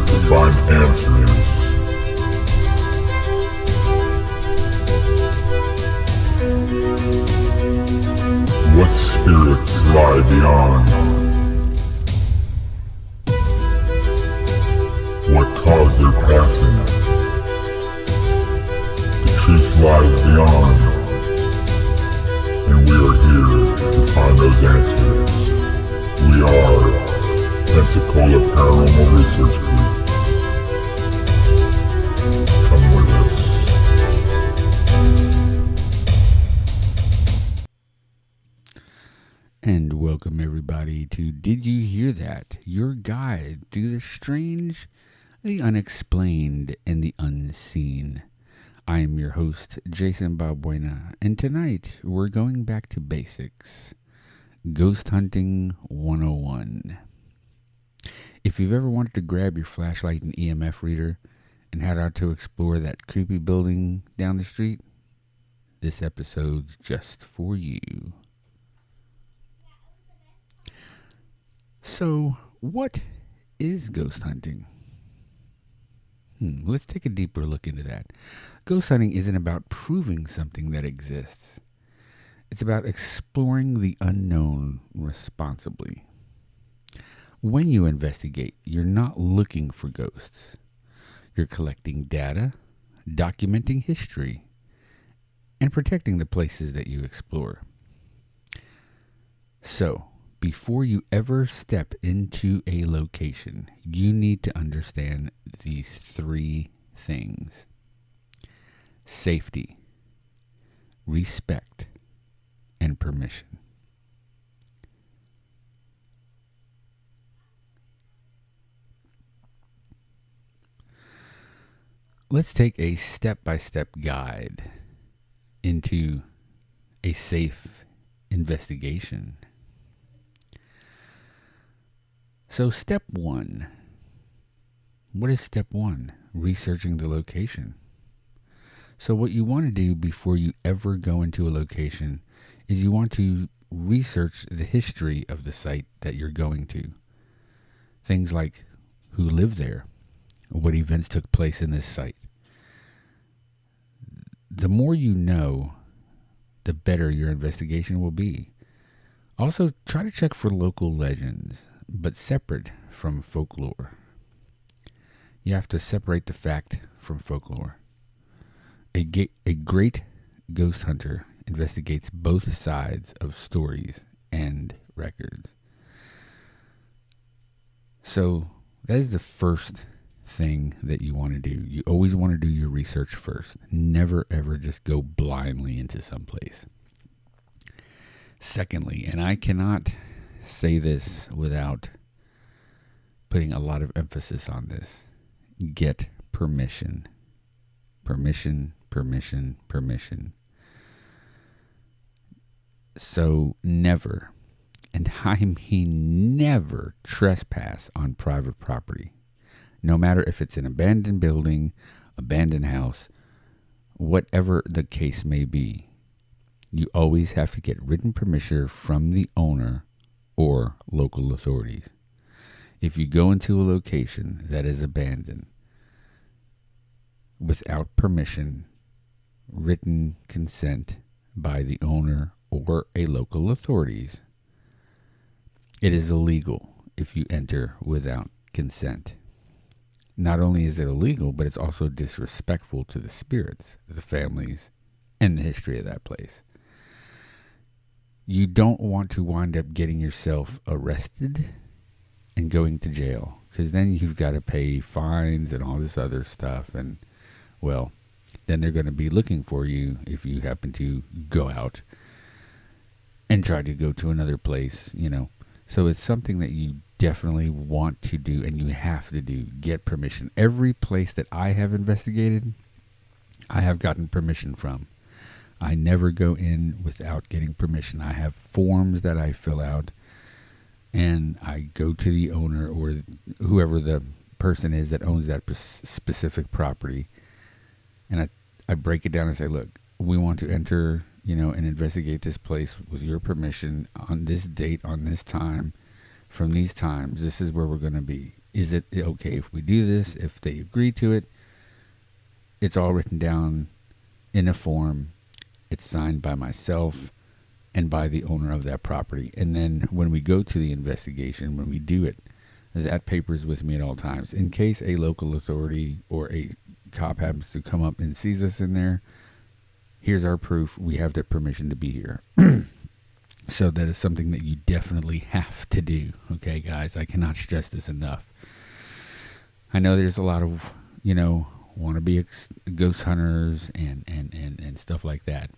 to find answers. What spirits lie beyond? What caused their passing? The truth lies beyond, and we are here to find those answers. We are Pensacola Paranormal Research Group. Come with us. And welcome everybody to Did You Hear That? Your guide through the strange, the unexplained, and the unseen. I am your host, Jason Balbuena, and tonight we're going back to basics. Ghost Hunting 101. If you've ever wanted to grab your flashlight and EMF reader and head out to explore that creepy building down the street, this episode's just for you. So, what is ghost hunting? Let's take a deeper look into that. Ghost hunting isn't about proving something that exists. It's about exploring the unknown responsibly. When you investigate, you're not looking for ghosts. You're collecting data, documenting history, and protecting the places that you explore. So, before you ever step into a location, you need to understand these three things: safety, respect, and permission. Let's take a step-by-step guide into a safe investigation. So step one. What is step one? Researching the location. So what you want to do before you ever go into a location is you want to research the history of the site that you're going to. Things like who lived there, what events took place in this site. The more you know, the better your investigation will be. Also, try to check for local legends, but separate from folklore. You have to separate the fact from folklore. A great ghost hunter investigates both sides of stories and records. So that is the first thing that you want to do. You always want to do your research first. Never ever just go blindly into some place. Secondly, and I cannot say this without putting a lot of emphasis on this, get permission. Permission, permission, permission. So never, and I mean never, trespass on private property. No matter if it's an abandoned building, abandoned house, whatever the case may be. You always have to get written permission from the owner or local authorities. If you go into a location that is abandoned without permission, written consent by the owner or a local authorities, it is illegal if you enter without consent. Not only is it illegal, but it's also disrespectful to the spirits, the families, and the history of that place. You don't want to wind up getting yourself arrested and going to jail, because then you've got to pay fines and all this other stuff, and well, then they're going to be looking for you if you happen to go out and try to go to another place, So it's something that you definitely want to do, and you have to do. Get permission. Every place that I have investigated, I have gotten permission from. I never go in without getting permission. I have forms that I fill out, and I go to the owner or whoever the person is that owns that specific property, and I break it down and say, look, we want to enter, and investigate this place with your permission on this date, on this time, from these times. This is where we're going to be. Is it okay if we do this? If they agree to it, it's all written down in a form. It's signed by myself and by the owner of that property. And then when we go to the investigation, when we do it, that paper is with me at all times. In case a local authority or a cop happens to come up and sees us in there, here's our proof. We have the permission to be here. So that is something that you definitely have to do. Okay, guys, I cannot stress this enough. I know there's a lot of, wannabe ghost hunters and stuff like that.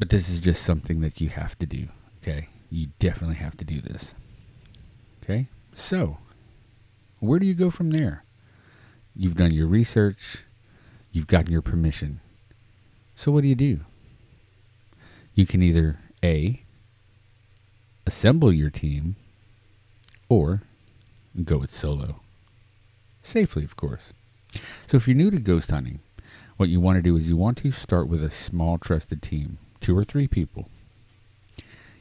But this is just something that you have to do. Okay, you definitely have to do this. Okay, so where do you go from there? You've done your research. You've gotten your permission. So what do? You can either A, assemble your team, or go it solo. Safely, of course. So if you're new to ghost hunting, what you want to do is you want to start with a small trusted team, 2 or 3 people.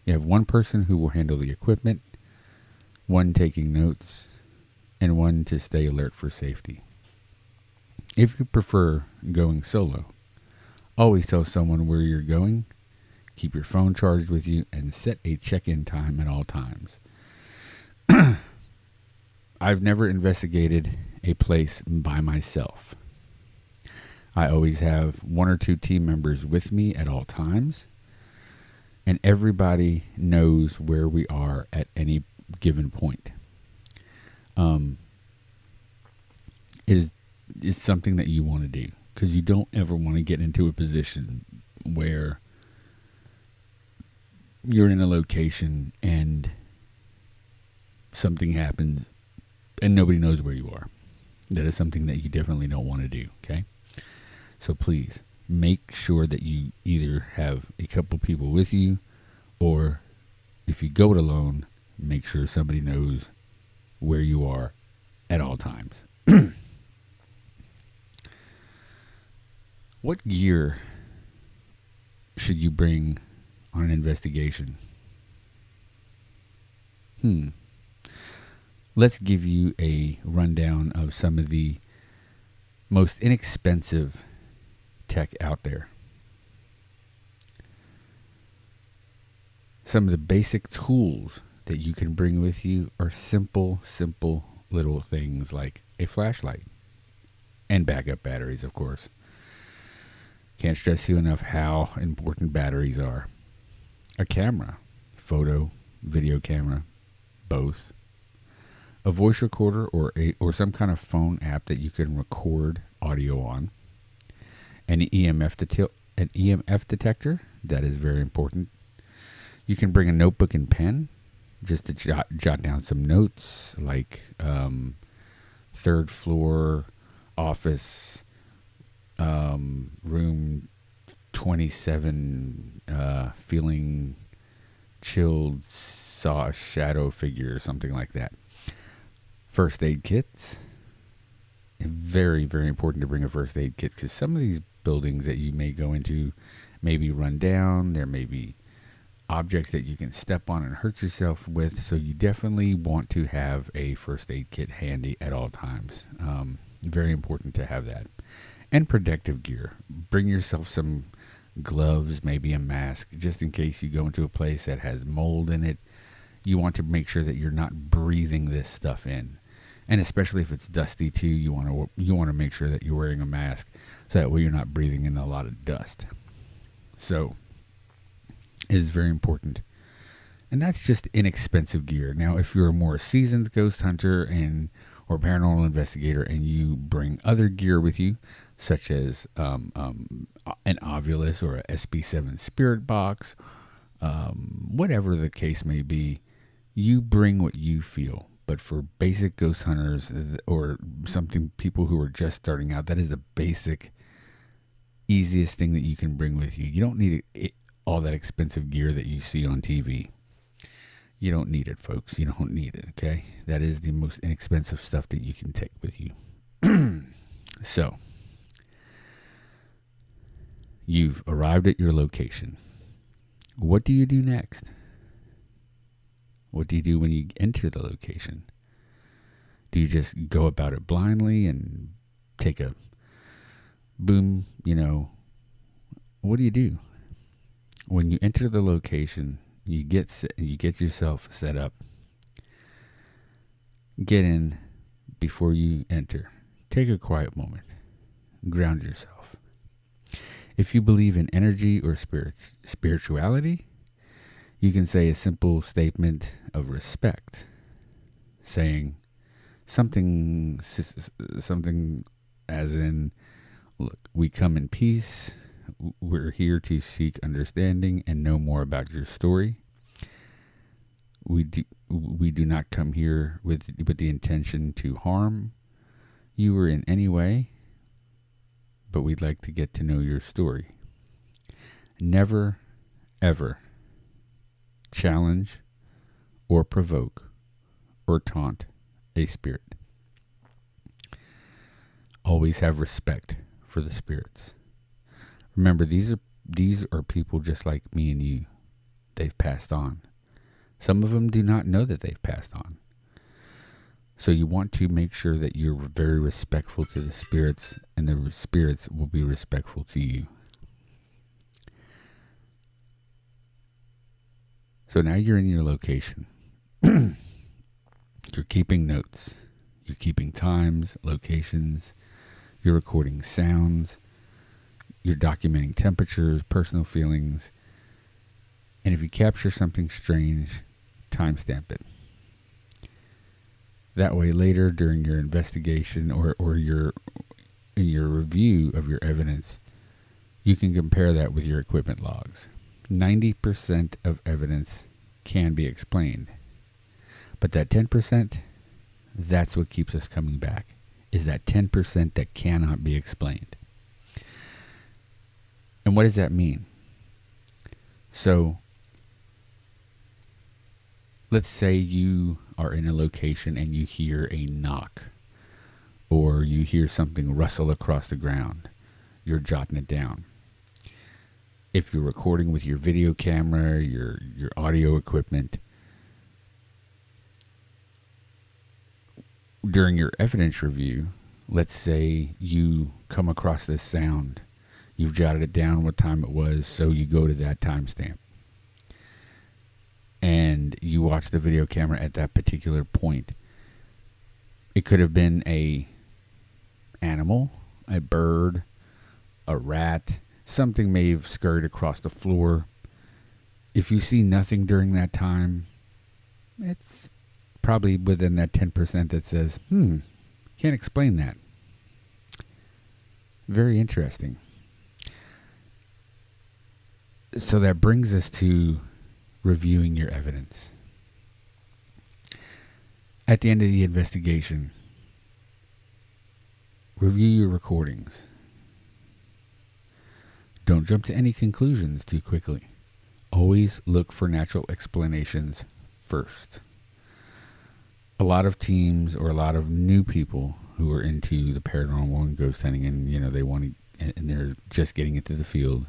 You have one person who will handle the equipment, one taking notes, and one to stay alert for safety. If you prefer going solo, always tell someone where you're going, keep your phone charged with you, and set a check-in time at all times. I've never investigated a place by myself. I always have 1 or 2 team members with me at all times, and everybody knows where we are at any given point. It's something that you want to do, because you don't ever want to get into a position where you're in a location and something happens and nobody knows where you are. That is something that you definitely don't want to do, okay? So please, make sure that you either have a couple people with you, or if you go it alone, make sure somebody knows where you are at all times. What gear should you bring on an investigation? Let's give you a rundown of some of the most inexpensive tech out there. Some of the basic tools that you can bring with you are simple little things like a flashlight and backup batteries, of course. Can't stress to you enough how important batteries are. A camera, photo, video camera, both. A voice recorder or some kind of phone app that you can record audio on. An EMF detector, that is very important. You can bring a notebook and pen just to jot down some notes, like 3rd floor office, room 27, feeling chilled, saw a shadow figure or something like that. First aid kits. Very, very important to bring a first aid kit, because some of these buildings that you may go into may be run down. There may be objects that you can step on and hurt yourself with. So you definitely want to have a first aid kit handy at all times. Very important to have that. And protective gear. Bring yourself some gloves, maybe a mask, just in case you go into a place that has mold in it. You want to make sure that you're not breathing this stuff in. And especially if it's dusty too, you want to make sure that you're wearing a mask, so that way you're not breathing in a lot of dust. So it is very important. And that's just inexpensive gear. Now, if you're a more seasoned ghost hunter or paranormal investigator, and you bring other gear with you, such as an Ovilus or a Ep7 spirit box, whatever the case may be, you bring what you feel. But for basic ghost hunters or people who are just starting out, that is the basic, easiest thing that you can bring with you. You don't need all that expensive gear that you see on TV. You don't need it, folks. You don't need it, okay? That is the most inexpensive stuff that you can take with you. So, you've arrived at your location. What do you do next? What do you do when you enter the location? Do you just go about it blindly and take a boom, what do you do? When you enter the location, you get yourself set up. Get in before you enter. Take a quiet moment. Ground yourself. If you believe in energy or spirituality, you can say a simple statement of respect, saying something as in, look, we come in peace. We're here to seek understanding and know more about your story. We do not come here with the intention to harm you or in any way, but we'd like to get to know your story. Never, ever challenge or provoke or taunt a spirit. Always have respect for the spirits. Remember, these are people just like me and you. They've passed on. Some of them do not know that they've passed on. So you want to make sure that you're very respectful to the spirits, and the spirits will be respectful to you. So now you're in your location. You're keeping notes. You're keeping times, locations. You're recording sounds. You're documenting temperatures, personal feelings. And if you capture something strange, timestamp it. That way later during your investigation or in your review of your evidence, you can compare that with your equipment logs. 90% of evidence can be explained. But that 10%, that's what keeps us coming back, is that 10% that cannot be explained. And what does that mean? So, let's say you are in a location and you hear a knock, or you hear something rustle across the ground. You're jotting it down. If you're recording with your video camera, your audio equipment, during your evidence review, let's say you come across this sound. You've jotted it down what time it was, so you go to that timestamp. And you watch the video camera at that particular point. It could have been a animal, a bird, a rat. Something may have scurried across the floor. If you see nothing during that time, it's probably within that 10% that says, can't explain that. Very interesting. So that brings us to reviewing your evidence. At the end of the investigation, review your recordings. Don't jump to any conclusions too quickly. Always look for natural explanations first. A lot of teams or a lot of new people who are into the paranormal and ghost hunting, and they want to, and they're just getting into the field,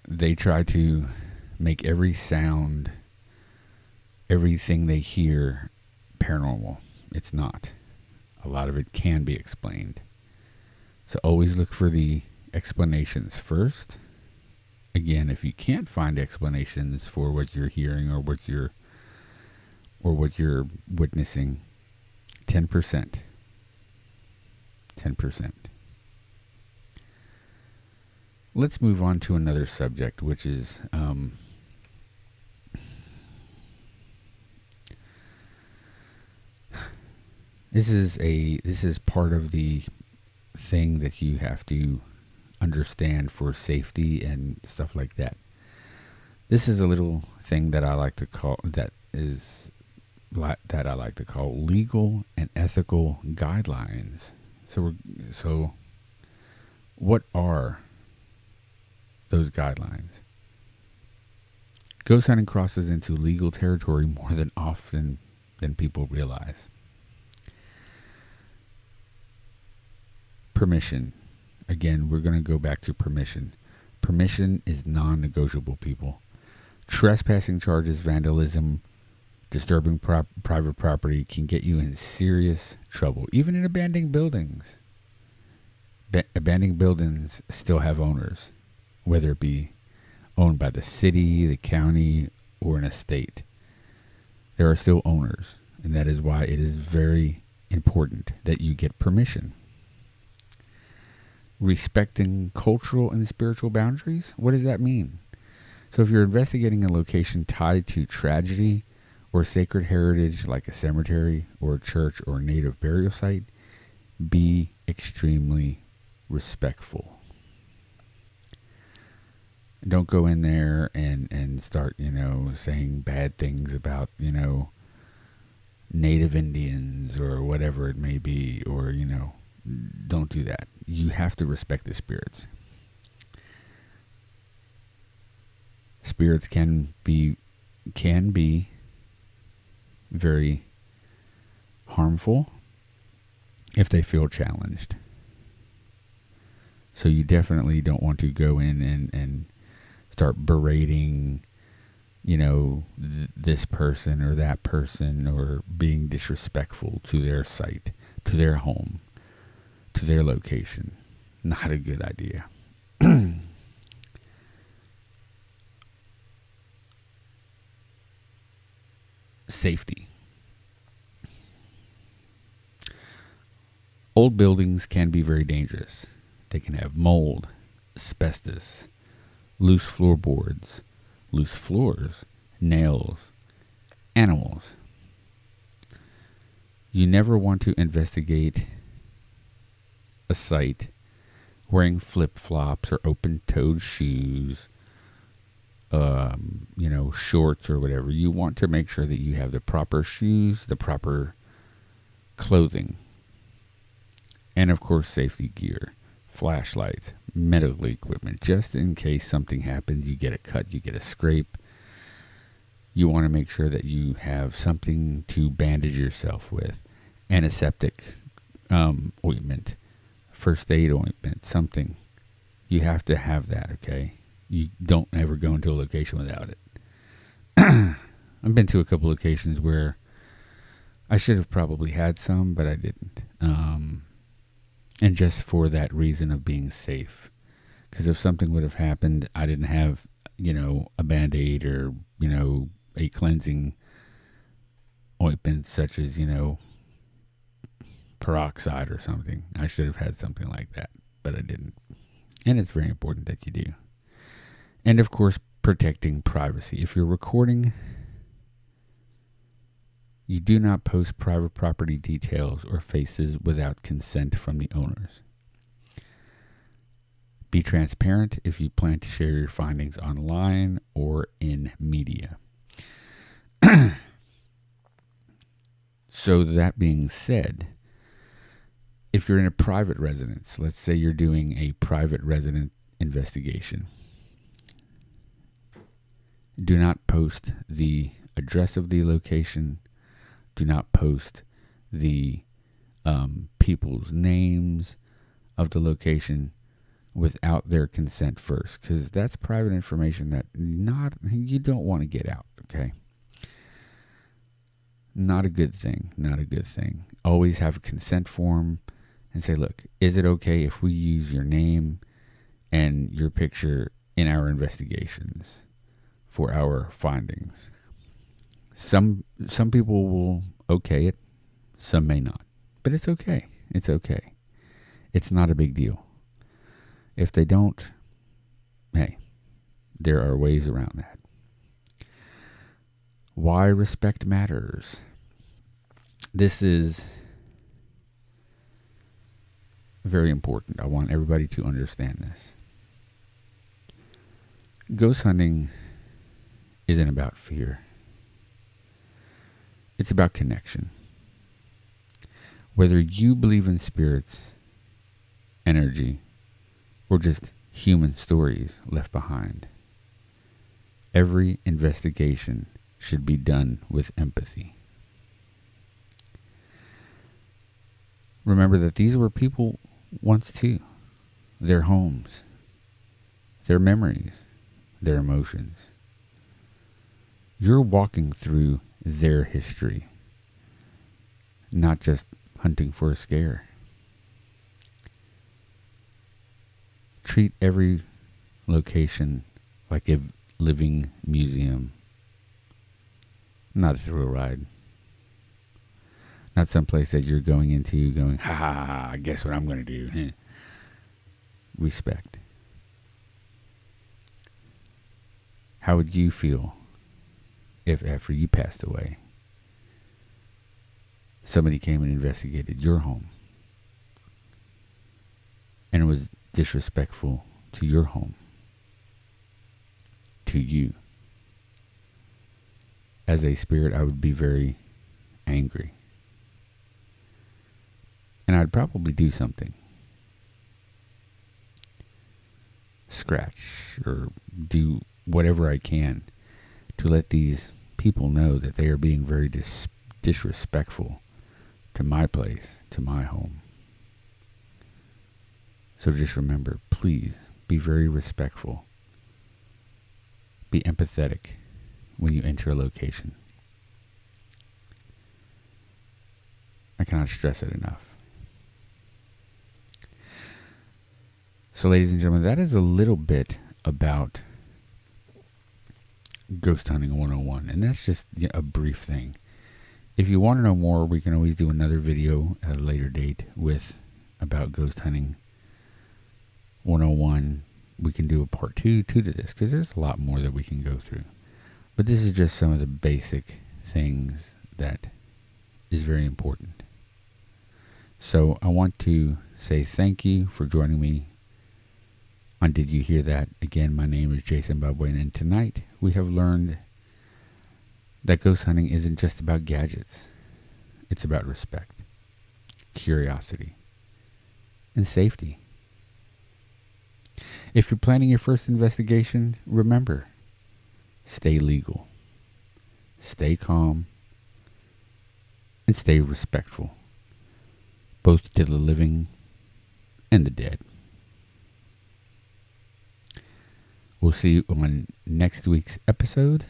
they try to make every sound, everything they hear, paranormal. It's not. A lot of it can be explained. So always look for the explanations first. Again, if you can't find explanations for what you're hearing or what you're witnessing, 10%. 10%. Let's move on to another subject, which is this is part of the thing that you have to understand for safety and stuff like that. This is a little thing that I like to call legal and ethical guidelines. So what are those guidelines? Ghost hunting crosses into legal territory more than often than people realize. Permission. Again, we're going to go back to permission. Permission is non-negotiable, people. Trespassing charges, vandalism, Disturbing private property can get you in serious trouble, even in abandoned buildings. Abandoned buildings still have owners, whether it be owned by the city, the county, or an estate. There are still owners, and that is why it is very important that you get permission. Respecting cultural and spiritual boundaries, what does that mean? So if you're investigating a location tied to tragedy or sacred heritage like a cemetery or a church or a native burial site, be extremely respectful. Don't go in there and start, saying bad things about, Native Indians or whatever it may be, or, don't do that. You have to respect the spirits. Spirits can be very harmful if they feel challenged. So you definitely don't want to go in and start berating, this person or that person, or being disrespectful to their site, to their home, to their location. Not a good idea. Safety. Old buildings can be very dangerous. They can have mold, asbestos, loose floorboards, loose floors, nails, animals. You never want to investigate a site wearing flip-flops or open-toed shoes, shorts or whatever. You want to make sure that you have the proper shoes, the proper clothing, and of course safety gear, flashlights, medical equipment, just in case something happens. You get a cut, you get a scrape. You want to make sure that you have something to bandage yourself with, antiseptic ointment, first aid ointment, something. You have to have that, okay? You don't ever go into a location without it. I've been to a couple locations where I should have probably had some, but I didn't. And just for that reason of being safe. Because if something would have happened, I didn't have, a Band-Aid or, a cleansing ointment such as, peroxide or something. I should have had something like that, but I didn't. And it's very important that you do. And of course, protecting privacy. If you're recording, you do not post private property details or faces without consent from the owners. Be transparent if you plan to share your findings online or in media. So that being said, if you're in a private residence, let's say you're doing a private resident investigation, do not post the address of the location. Do not post the people's names of the location without their consent first, because that's private information that you don't want to get out, okay? Not a good thing. Not a good thing. Always have a consent form and say, look, is it okay if we use your name and your picture in our investigations for our findings? Some people will okay it, some may not. But it's okay. It's okay. It's not a big deal. If they don't, hey, there are ways around that. Why respect matters. This is very important. I want everybody to understand this. Ghost hunting isn't about fear. It's about connection. Whether you believe in spirits, energy, or just human stories left behind, every investigation should be done with empathy. Remember that these were people once too. Their homes, their memories, their emotions. You're walking through their history, not just hunting for a scare. Treat every location like a living museum, not a thrill ride. Not some place that you're going into going, ha ha ha, guess what I'm going to do? Respect. How would you feel if after you passed away, somebody came and investigated your home and was disrespectful to your home, to you? As a spirit, I would be very angry. And I'd probably do something. Scratch or do whatever I can to let these people know that they are being very disrespectful to my place, to my home. So just remember, please be very respectful. Be empathetic when you enter a location. I cannot stress it enough. So, ladies and gentlemen, that is a little bit about Ghost Hunting 101. And that's just a brief thing. If you want to know more, we can always do another video at a later date about Ghost Hunting 101. We can do a part two to this, because there's a lot more that we can go through. But this is just some of the basic things that is very important. So I want to say thank you for joining me on Did You Hear That? Again, my name is Jason Balbuena, and tonight we have learned that ghost hunting isn't just about gadgets. It's about respect, curiosity, and safety. If you're planning your first investigation, remember, stay legal, stay calm, and stay respectful, both to the living and the dead. We'll see you on next week's episode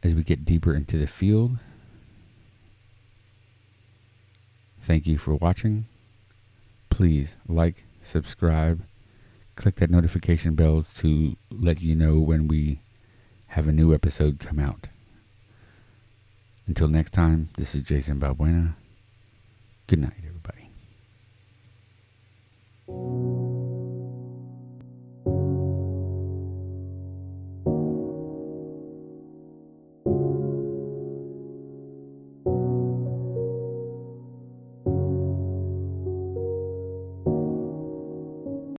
as we get deeper into the field. Thank you for watching. Please like, subscribe, click that notification bell to let you know when we have a new episode come out. Until next time, this is Jason Balbuena. Good night, everyone.